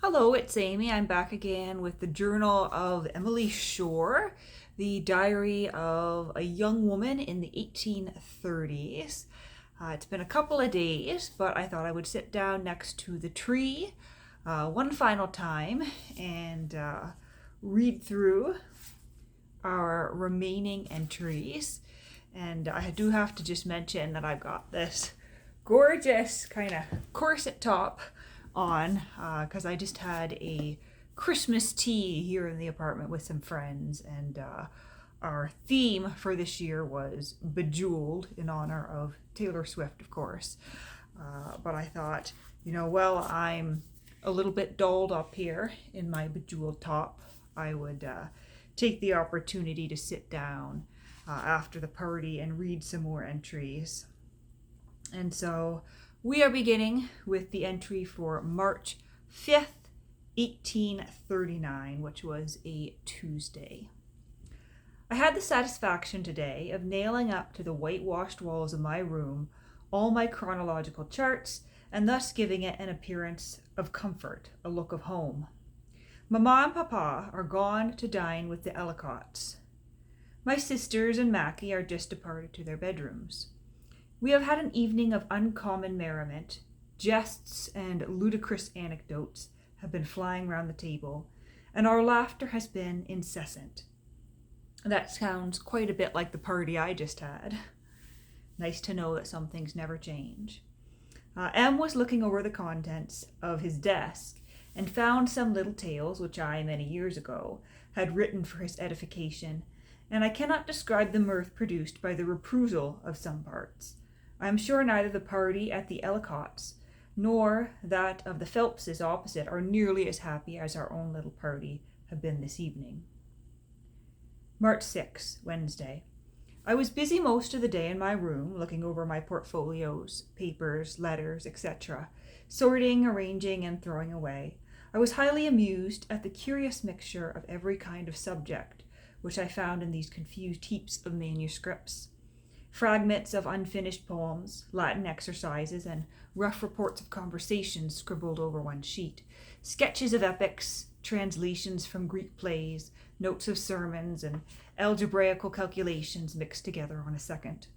Hello, it's Amy. I'm back again with the Journal of Emily Shore, the diary of a young woman in the 1830s. It's been a couple of days, but I thought I would sit down next to the tree one final time and read through our remaining entries. And I do have to just mention that I've got this gorgeous kind of corset top on because I just had a Christmas tea here in the apartment with some friends, and our theme for this year was Bejeweled in honor of Taylor Swift, of course. But I thought, I'm a little bit dolled up here in my bejeweled top, I would take the opportunity to sit down after the party and read some more entries. And so we are beginning with the entry for March 5th, 1839, which was a Tuesday. I had the satisfaction today of nailing up to the whitewashed walls of my room all my chronological charts, and thus giving it an appearance of comfort, a look of home. Mamma and Papa are gone to dine with the Ellicotts. My sisters and Mackie are just departed to their bedrooms. We have had an evening of uncommon merriment. Jests and ludicrous anecdotes have been flying round the table, and our laughter has been incessant. That sounds quite a bit like the party I just had. Nice to know that some things never change. M was looking over the contents of his desk and found some little tales which I, many years ago, had written for his edification, and I cannot describe the mirth produced by the reperusal of some parts. I am sure neither the party at the Ellicotts nor that of the Phelpses opposite are nearly as happy as our own little party have been this evening. March 6, Wednesday. I was busy most of the day in my room, looking over my portfolios, papers, letters, etc., sorting, arranging, and throwing away. I was highly amused at the curious mixture of every kind of subject which I found in these confused heaps of manuscripts. Fragments of unfinished poems, Latin exercises, and rough reports of conversations scribbled over one sheet, sketches of epics, translations from Greek plays, notes of sermons, and algebraical calculations mixed together on a second.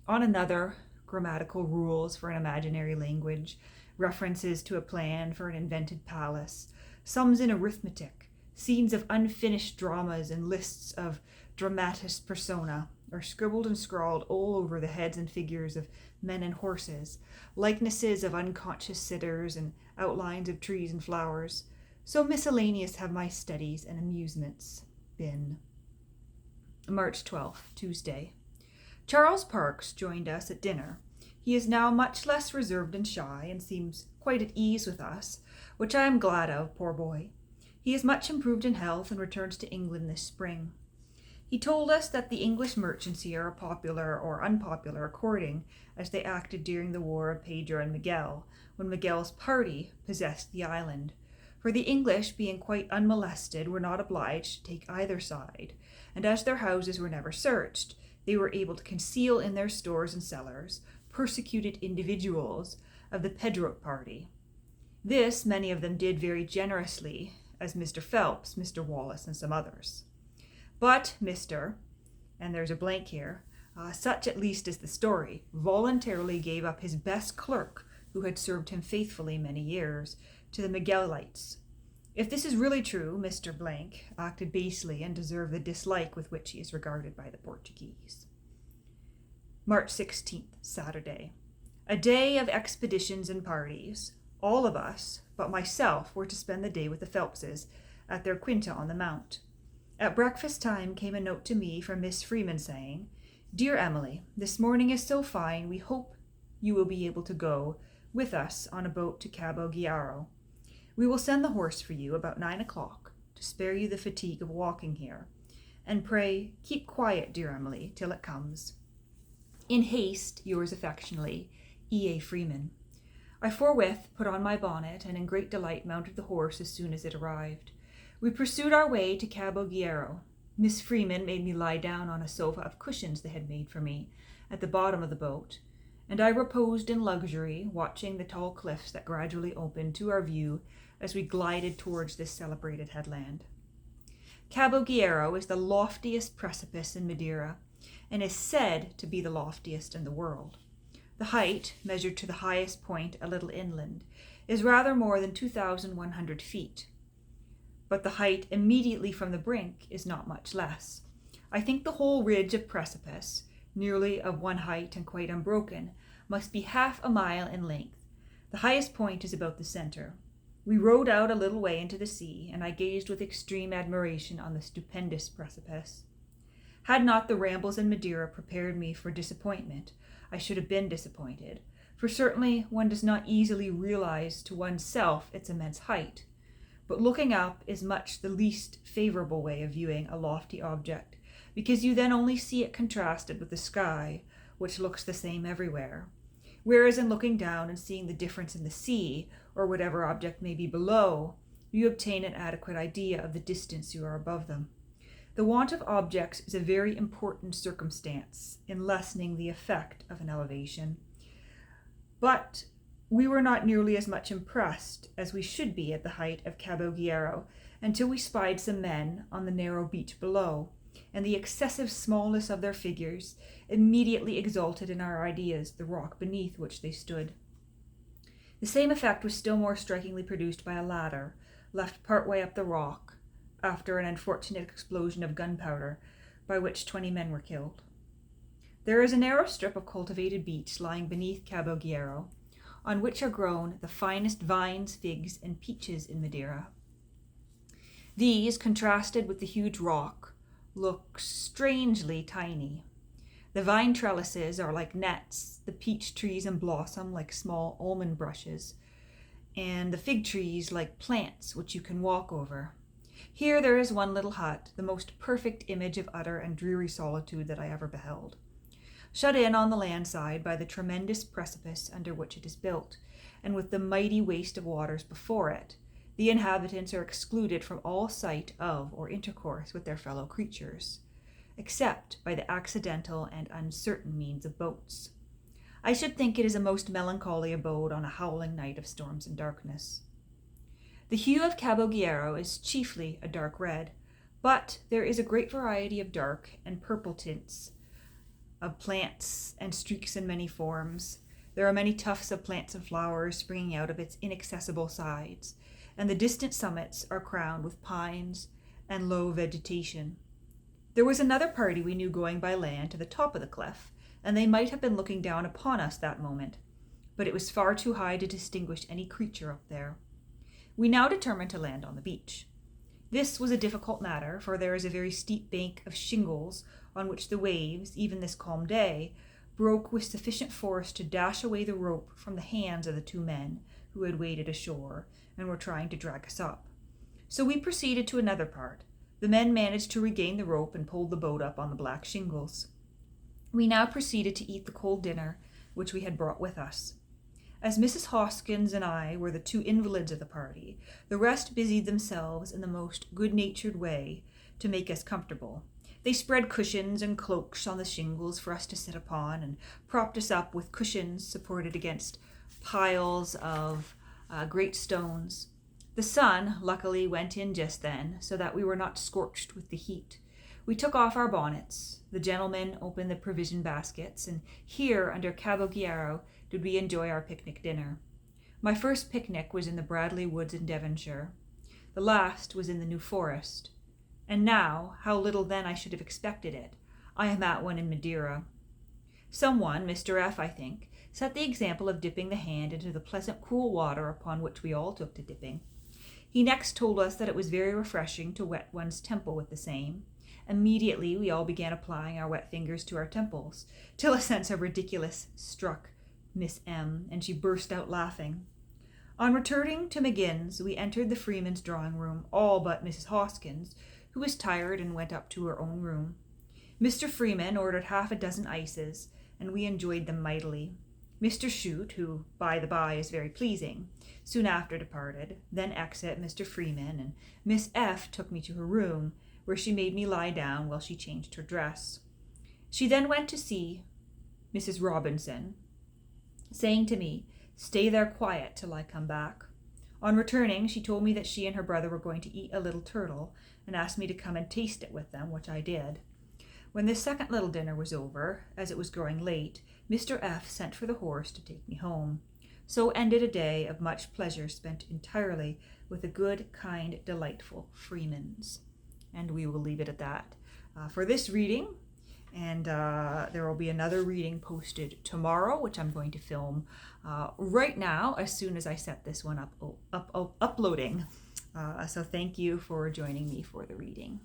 On another, grammatical rules for an imaginary language, references to a plan for an invented palace, sums in arithmetic, scenes of unfinished dramas, and lists of dramatis persona are scribbled and scrawled all over the heads and figures of men and horses, likenesses of unconscious sitters, and outlines of trees and flowers. So miscellaneous have my studies and amusements been. March 12th, Tuesday. Charles Parkes joined us at dinner. He is now much less reserved and shy, and seems quite at ease with us, which I am glad of, poor boy. He is much improved in health and returns to England this spring. He told us that the English merchants here are popular or unpopular according as they acted during the war of Pedro and Miguel, when Miguel's party possessed the island. For the English, being quite unmolested, were not obliged to take either side, and as their houses were never searched, they were able to conceal in their stores and cellars persecuted individuals of the Pedro party. This many of them did very generously, as Mr. Phelps, Mr. Wallace, and some others. But Mr., and there's a blank here, such at least is the story, voluntarily gave up his best clerk, who had served him faithfully many years, to the Miguelites. If this is really true, Mr. Blank acted basely and deserved the dislike with which he is regarded by the Portuguese. March 16th, Saturday. A day of expeditions and parties. All of us, but myself, were to spend the day with the Phelpses at their quinta on the Mount. At breakfast time came a note to me from Miss Freeman saying, "Dear Emily, this morning is so fine, we hope you will be able to go with us on a boat to Cabo Giaro. We will send the horse for you about 9 o'clock to spare you the fatigue of walking here. And pray keep quiet, dear Emily, till it comes. In haste, yours affectionately, E. A. Freeman." I forthwith put on my bonnet, and in great delight mounted the horse as soon as it arrived. We pursued our way to Cabo Giaro. Miss Freeman made me lie down on a sofa of cushions they had made for me at the bottom of the boat, and I reposed in luxury, watching the tall cliffs that gradually opened to our view as we glided towards this celebrated headland. Cabo Guerrero is the loftiest precipice in Madeira, and is said to be the loftiest in the world. The height, measured to the highest point a little inland, is rather more than 2,100 feet. But the height immediately from the brink is not much less. I think the whole ridge of precipice, nearly of one height and quite unbroken, must be half a mile in length. The highest point is about the center. We rowed out a little way into the sea, and I gazed with extreme admiration on the stupendous precipice. Had not the rambles in Madeira prepared me for disappointment, I should have been disappointed, for certainly one does not easily realize to oneself its immense height. But looking up is much the least favorable way of viewing a lofty object, because you then only see it contrasted with the sky, which looks the same everywhere. Whereas in looking down and seeing the difference in the sea, or whatever object may be below, you obtain an adequate idea of the distance you are above them. The want of objects is a very important circumstance in lessening the effect of an elevation. But we were not nearly as much impressed as we should be at the height of Cabo Guerrero until we spied some men on the narrow beach below, and the excessive smallness of their figures immediately exalted in our ideas the rock beneath which they stood. The same effect was still more strikingly produced by a ladder, left part way up the rock, after an unfortunate explosion of gunpowder, by which 20 men were killed. There is a narrow strip of cultivated beach lying beneath Cabo Guerrero, on which are grown the finest vines, figs, and peaches in Madeira. These, contrasted with the huge rock, look strangely tiny. The vine trellises are like nets, the peach trees in blossom like small almond brushes, and the fig trees like plants which you can walk over. Here there is one little hut, the most perfect image of utter and dreary solitude that I ever beheld. Shut in on the land side by the tremendous precipice under which it is built, and with the mighty waste of waters before it, the inhabitants are excluded from all sight of or intercourse with their fellow creatures, except by the accidental and uncertain means of boats. I should think it is a most melancholy abode on a howling night of storms and darkness. The hue of Cabo Guerrero is chiefly a dark red, but there is a great variety of dark and purple tints, of plants and streaks in many forms. There are many tufts of plants and flowers springing out of its inaccessible sides, and the distant summits are crowned with pines and low vegetation. There was another party we knew going by land to the top of the cliff, and they might have been looking down upon us that moment, but it was far too high to distinguish any creature up there. We now determined to land on the beach. This was a difficult matter, for there is a very steep bank of shingles on which the waves, even this calm day, broke with sufficient force to dash away the rope from the hands of the 2 men who had waded ashore and were trying to drag us up. So we proceeded to another part. The men managed to regain the rope and pulled the boat up on the black shingles. We now proceeded to eat the cold dinner which we had brought with us. As Mrs. Hoskins and I were the 2 invalids of the party, the rest busied themselves in the most good-natured way to make us comfortable. They spread cushions and cloaks on the shingles for us to sit upon, and propped us up with cushions supported against piles of great stones. The sun, luckily, went in just then, so that we were not scorched with the heat. We took off our bonnets. The gentlemen opened the provision baskets, and here, under Cabo Guerrero, did we enjoy our picnic dinner. My first picnic was in the Bradley Woods in Devonshire. The last was in the New Forest. And now, how little then I should have expected it, I am at one in Madeira. Someone, Mr. F., I think, set the example of dipping the hand into the pleasant cool water upon which we all took to dipping. He next told us that it was very refreshing to wet one's temple with the same. Immediately we all began applying our wet fingers to our temples, till a sense of ridiculous struck Miss M., and she burst out laughing. On returning to McGinn's, we entered the Freemans' drawing-room, all but Mrs. Hoskins, who was tired and went up to her own room. Mr. Freeman ordered 6 ices, and we enjoyed them mightily. Mr. Shute, who, by the by, is very pleasing, soon after departed. Then exit Mr. Freeman, and Miss F. took me to her room, where she made me lie down while she changed her dress. She then went to see Mrs. Robinson, saying to me, "Stay there quiet till I come back." On returning, she told me that she and her brother were going to eat a little turtle and asked me to come and taste it with them, which I did. When this second little dinner was over, as it was growing late, Mr. F. sent for the horse to take me home. So ended a day of much pleasure spent entirely with the good, kind, delightful Freemans. And we will leave it at that for this reading. And there will be another reading posted tomorrow, which I'm going to film right now as soon as I set this one up uploading. So thank you for joining me for the reading.